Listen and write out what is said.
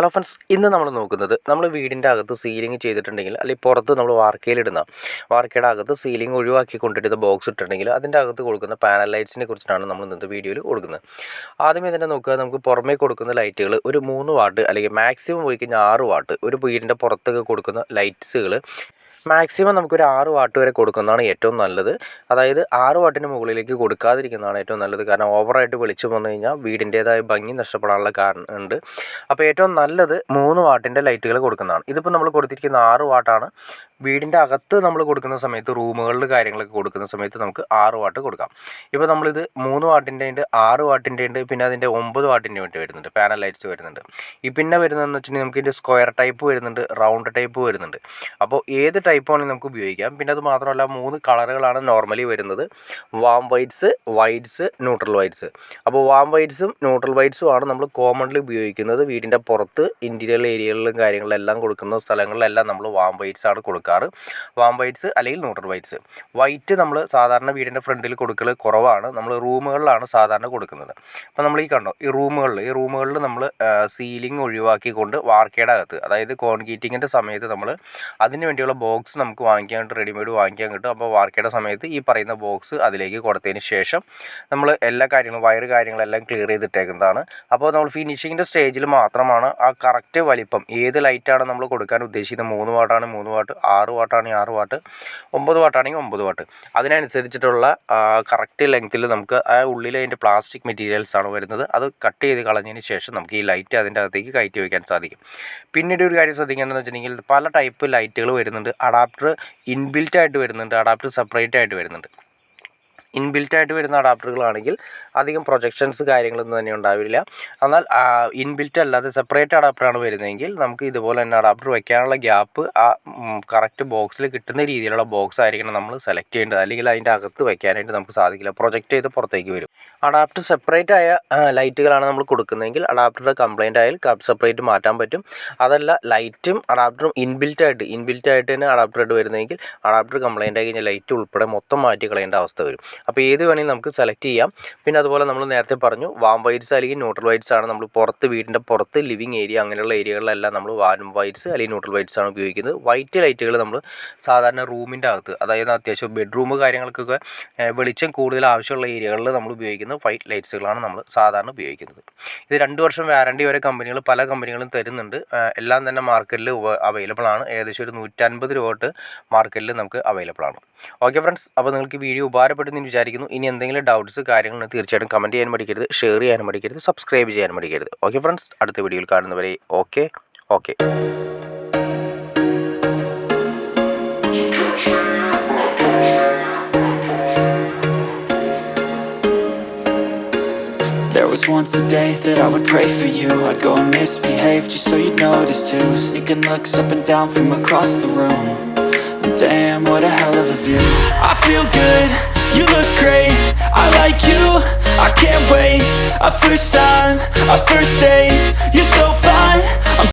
Hello friends, ഇന്ന് നമ്മൾ നോക്കുന്നത് നമ്മൾ വീടിൻ്റെ അകത്ത് സീലിംഗ് ചെയ്തിട്ടുണ്ടെങ്കിൽ അല്ലെങ്കിൽ പുറത്ത് നമ്മൾ വാർക്കയുടെ അകത്ത് സീലിംഗ് ഒഴിവാക്കി കൊണ്ടിട്ട് ബോക്സ് ഇട്ടിട്ടുണ്ടെങ്കിൽ അതിൻ്റെ അകത്ത് കൊടുക്കുന്ന പാനൽ ലൈറ്റ്സിനെ കുറിച്ചിട്ടാണ് നമ്മൾ ഇന്നത്തെ വീഡിയോയിൽ കൊടുക്കുന്നത്. ആദ്യമേ തന്നെ നോക്കുക, നമുക്ക് പുറമേ കൊടുക്കുന്ന ലൈറ്റുകൾ ഒരു 3 വാട്ട് അല്ലെങ്കിൽ മാക്സിമം പോയി കഴിഞ്ഞാൽ 6 വാട്ട് ഒരു വീടിൻ്റെ പുറത്തൊക്കെ കൊടുക്കുന്ന ലൈറ്റ്സുകൾ മാക്സിമം നമുക്കൊരു 6 വാട്ട് വരെ കൊടുക്കുന്നതാണ് ഏറ്റവും നല്ലത്. അതായത് 6 വാട്ടിന് മുകളിലേക്ക് കൊടുക്കാതിരിക്കുന്നതാണ് ഏറ്റവും നല്ലത്. കാരണം ഓവറായിട്ട് വെളിച്ചം വന്നു കഴിഞ്ഞാൽ വീടിൻ്റേതായ ഭംഗി നഷ്ടപ്പെടാനുള്ള കാരണമുണ്ട്. അപ്പോൾ ഏറ്റവും നല്ലത് 3 വാട്ടിൻ്റെ ലൈറ്റുകൾ കൊടുക്കുന്നതാണ്. ഇതിപ്പോൾ നമ്മൾ കൊടുത്തിരിക്കുന്ന 6 വാട്ടാണ്. വീടിൻ്റെ അകത്ത് നമ്മൾ കൊടുക്കുന്ന സമയത്ത് റൂമുകളിൽ കാര്യങ്ങളൊക്കെ കൊടുക്കുന്ന സമയത്ത് നമുക്ക് 6 വാട്ട് കൊടുക്കാം. ഇപ്പോൾ നമ്മളിത് 3 വാട്ടിൻ്റെ ഉണ്ട്, 6 വാട്ടിൻ്റെ ഉണ്ട്, പിന്നെ അതിൻ്റെ 9 വാട്ടിൻ്റെ വേണ്ടി വരുന്നുണ്ട്, പാനൽ ലൈറ്റ്സ് വരുന്നുണ്ട്. ഈ പിന്നെ വരുന്നതെന്ന് വെച്ചിട്ടുണ്ടെങ്കിൽ നമുക്ക് ഇതിൻ്റെ സ്ക്വയർ ടൈപ്പ് വരുന്നുണ്ട്, റൗണ്ട് ടൈപ്പ് വരുന്നുണ്ട്. അപ്പോൾ ഏത് ടൈപ്പ് ആണെങ്കിൽ നമുക്ക് ഉപയോഗിക്കാം. പിന്നെ അത് മാത്രമല്ല 3 കളറുകളാണ് നോർമലി വരുന്നത്: warm whites, whites, neutral whites. അപ്പോൾ വാം വൈറ്റ്സും ന്യൂട്രൽ വൈറ്റ്സും ആണ് നമ്മൾ കോമൺലി ഉപയോഗിക്കുന്നത്. വീടിൻ്റെ പുറത്ത് ഇൻറ്റീരിയർ ഏരിയകളിലും കാര്യങ്ങളിലെല്ലാം കൊടുക്കുന്ന സ്ഥലങ്ങളിലെല്ലാം നമ്മൾ വാം വൈറ്റ്സ് ആണ് കൊടുക്കുക. വാം വൈറ്റ്സ് അല്ലെങ്കിൽ ന്യൂട്രൽ വൈറ്റ്സ്. വൈറ്റ് നമ്മൾ സാധാരണ വീടിൻ്റെ ഫ്രണ്ടിൽ കൊടുക്കൽ കുറവാണ്, നമ്മൾ റൂമുകളിലാണ് സാധാരണ കൊടുക്കുന്നത്. അപ്പോൾ നമ്മൾ ഈ റൂമുകളിൽ നമ്മൾ സീലിംഗ് ഒഴിവാക്കിക്കൊണ്ട് വാർക്കയുടെ അകത്ത്, അതായത് കോൺക്രീറ്റിങ്ങിൻ്റെ സമയത്ത് നമ്മൾ അതിന് വേണ്ടിയുള്ള ബോക്സ് നമുക്ക് റെഡിമെയ്ഡ് വാങ്ങിക്കാൻ കിട്ടും. അപ്പോൾ വാർക്കയുടെ സമയത്ത് ഈ പറയുന്ന ബോക്സ് അതിലേക്ക് കൊടുത്തതിന് ശേഷം നമ്മൾ എല്ലാ കാര്യങ്ങളെല്ലാം ക്ലിയർ ചെയ്തിട്ടേക്കുന്നതാണ്. അപ്പോൾ നമ്മൾ ഫിനിഷിങ്ങിൻ്റെ സ്റ്റേജിൽ മാത്രമാണ് ആ കറക്റ്റ് വലിപ്പം, ഏത് ലൈറ്റാണ് നമ്മൾ കൊടുക്കാൻ ഉദ്ദേശിക്കുന്നത്, 3 വാട്ടാണ് 3 വാട്ട്, 6 വാട്ടാണെങ്കിൽ 6 വാട്ട്, 9 വാട്ടാണെങ്കിൽ 9 വാട്ട്, അതിനനുസരിച്ചിട്ടുള്ള കറക്റ്റ് ലെങ്ത്തിൽ നമുക്ക് ആ ഉള്ളിൽ അതിൻ്റെ പ്ലാസ്റ്റിക് മെറ്റീരിയൽസ് ആണ് വരുന്നത്. അത് കട്ട് ചെയ്ത് കളഞ്ഞതിന് ശേഷം നമുക്ക് ഈ ലൈറ്റ് അതിൻ്റെ അകത്തേക്ക് കയറ്റി വയ്ക്കാൻ സാധിക്കും. പിന്നീട് ഒരു കാര്യം ശ്രദ്ധിക്കേണ്ടതെന്ന് വെച്ചിട്ടുണ്ടെങ്കിൽ പല ടൈപ്പ് ലൈറ്റുകൾ വരുന്നുണ്ട്. അഡാപ്റ്റർ ഇൻബിൽറ്റ് ആയിട്ട് വരുന്നുണ്ട്, അഡാപ്റ്റർ സെപ്പറേറ്റ് ആയിട്ട് വരുന്നുണ്ട്. ഇൻബിൽറ്റ് ആയിട്ട് വരുന്ന അഡാപ്റ്ററുകളാണെങ്കിൽ അധികം പ്രൊജക്ഷൻസ് കാര്യങ്ങളൊന്നും തന്നെ ഉണ്ടാവില്ല. എന്നാൽ ഇൻബിൽറ്റ് അല്ലാതെ സെപ്പറേറ്റ് അഡാപ്റ്ററാണ് വരുന്നതെങ്കിൽ നമുക്ക് ഇതുപോലെ തന്നെ അഡാപ്റ്റർ വയ്ക്കാനുള്ള ഗ്യാപ്പ് ആ കറക്റ്റ് ബോക്സിൽ കിട്ടുന്ന രീതിയിലുള്ള ബോക്സ് ആയിരിക്കണം നമ്മൾ സെലക്ട് ചെയ്യേണ്ടത്. അല്ലെങ്കിൽ അതിൻ്റെ അകത്ത് വയ്ക്കാനായിട്ട് നമുക്ക് സാധിക്കില്ല, പ്രൊജക്റ്റ് ചെയ്ത് പുറത്തേക്ക് വരും. അഡാപ്റ്റർ സെപ്പറേറ്റ് ആയ ലൈറ്റുകളാണ് നമ്മൾ കൊടുക്കുന്നതെങ്കിൽ അഡാപ്റ്ററുടെ കംപ്ലൈൻ്റ് ആയാൽ സെപ്പറേറ്റ് മാറ്റാൻ പറ്റും. അതല്ല ലൈറ്റും അഡാപ്റ്ററും ഇൻബിൽറ്റ് ആയിട്ട് തന്നെ അഡാപ്റ്ററായിട്ട് വരുന്നതെങ്കിൽ അഡാപ്റ്റർ കംപ്ലൈൻ്റ് ആയി കഴിഞ്ഞാൽ ലൈറ്റ് ഉൾപ്പെടെ മൊത്തം മാറ്റി കളയേണ്ട അവസ്ഥ വരും. അപ്പോൾ ഏത് വേണമെങ്കിലും നമുക്ക് സെലക്ട് ചെയ്യാം. പിന്നെ അതുപോലെ നമ്മൾ നേരത്തെ പറഞ്ഞു, വാം വൈറ്റ്സ് അല്ലെങ്കിൽ ന്യൂട്രൽ വൈറ്റ്സ് ആണ് നമ്മൾ വീടിൻ്റെ പുറത്ത് ലിവിങ് ഏരിയ അങ്ങനെയുള്ള ഏരിയകളിലെല്ലാം നമ്മൾ വാം വൈറ്റ്സ് അല്ലെങ്കിൽ ന്യൂട്രൽ വൈറ്റ്സ് ആണ് ഉപയോഗിക്കുന്നത്. വൈറ്റ് ലൈറ്റുകൾ നമ്മൾ സാധാരണ റൂമിൻ്റെ അകത്ത്, അതായത് അത്യാവശ്യം ബെഡ്റൂം കാര്യങ്ങൾക്കൊക്കെ വെളിച്ചം കൂടുതൽ ആവശ്യമുള്ള ഏരിയകളിൽ നമ്മൾ ഉപയോഗിക്കുന്ന വൈറ്റ് ലൈറ്റ്സുകളാണ് നമ്മൾ സാധാരണ ഉപയോഗിക്കുന്നത്. ഇത് 2 വർഷം വാറണ്ടി വരെ പല കമ്പനികളും തരുന്നുണ്ട്. എല്ലാം തന്നെ മാർക്കറ്റിൽ അവൈലബിൾ ആണ്. ഏകദേശം ഒരു 150 രൂപ തൊട്ട് മാർക്കറ്റിൽ നമുക്ക് അവൈലബിൾ ആണ്. ഓക്കെ ഫ്രണ്ട്സ്, അപ്പോൾ നിങ്ങൾക്ക് വീഡിയോ ഉപകാരപ്പെട്ടെന്ന് വിചാരിക്കുന്നു. ഇനി എന്തെങ്കിലും ഡൗട്ട്സ് കാര്യങ്ങൾ തീർച്ചയായിട്ടും കമൻറ്റ് ചെയ്യാൻ മടിക്കരുത്, ഷെയർ ചെയ്യാൻ മടിക്കരുത്, സബ്സ്ക്രൈബ് ചെയ്യാൻ മടിക്കരുത്. ഓക്കെ ഫ്രണ്ട്സ്, അടുത്ത വീഡിയോയിൽ കാണുന്നവരെ okay. There was once a day that I would pray for you. I'd go and misbehave just so you'd notice too. Sneaking looks up and down from across the room. And damn, what a hell of a view. I feel good, you look great, I like you, I can't wait. A first time, a first date, you're so fine,